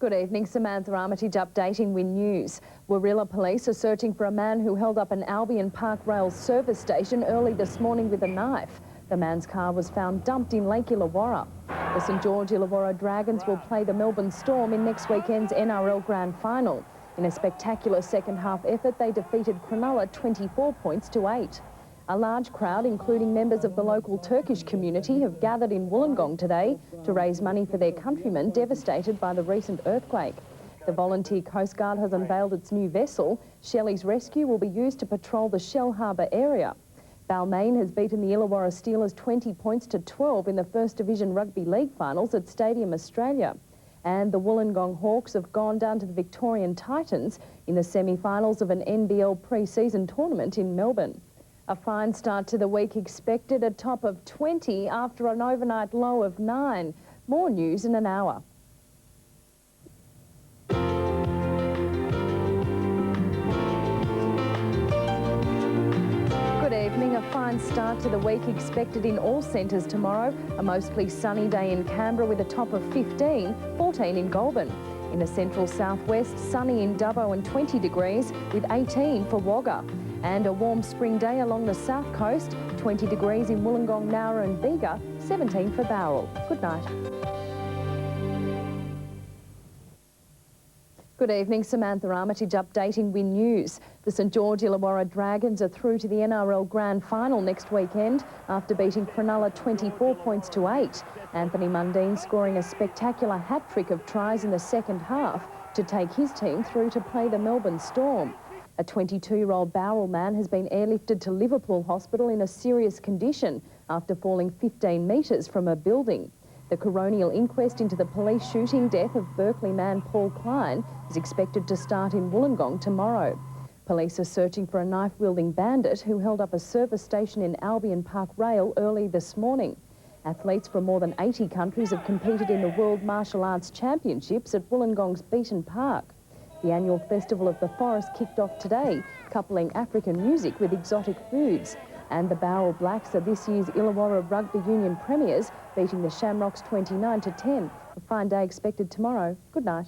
Good evening, Samantha. Armytage updating with news. Warilla police are searching for a man who held up an Albion Park Rail service station early this morning with a knife. The man's car was found dumped in Lake Illawarra. The St George Illawarra Dragons will play the Melbourne Storm in next weekend's NRL Grand Final. In a spectacular second-half effort, they defeated Cronulla 24 points to 8. A large crowd, including members of the local Turkish community, have gathered in Wollongong today to raise money for their countrymen devastated by the recent earthquake. The Volunteer Coast Guard has unveiled its new vessel. Shelley's rescue will be used to patrol the Shell Harbour area. Balmain has beaten the Illawarra Steelers 20 points to 12 in the First Division Rugby League finals at Stadium Australia. And the Wollongong Hawks have gone down to the Victorian Titans in the semi-finals of an NBL pre-season tournament in Melbourne. A fine start to the week expected, a top of 20 after an overnight low of 9. More news in an hour. Good evening. A fine start to the week expected in all centres tomorrow. A mostly sunny day in Canberra with a top of 15, 14 in Goulburn. In the central southwest, sunny in Dubbo and 20 degrees with 18 for Wagga. And a warm spring day along the south coast, 20 degrees in Wollongong, Nowra and Bega, 17 for Bowral. Good night. Good evening, Samantha. Armytage updating with news. The St George Illawarra Dragons are through to the NRL Grand Final next weekend after beating Cronulla 24 points to 8. Anthony Mundine scoring a spectacular hat-trick of tries in the second half to take his team through to play the Melbourne Storm. A 22-year-old Bowral man has been airlifted to Liverpool Hospital in a serious condition after falling 15 metres from a building. The coronial inquest into the police shooting death of Berkeley man Paul Klein is expected to start in Wollongong tomorrow. Police are searching for a knife-wielding bandit who held up a service station in Albion Park Rail early this morning. Athletes from more than 80 countries have competed in the World Martial Arts Championships at Wollongong's Beaton Park. The annual Festival of the Forest kicked off today, coupling African music with exotic foods. And the Bowral Blacks are this year's Illawarra Rugby Union premiers, beating the Shamrocks 29 to 10. A fine day expected tomorrow. Good night.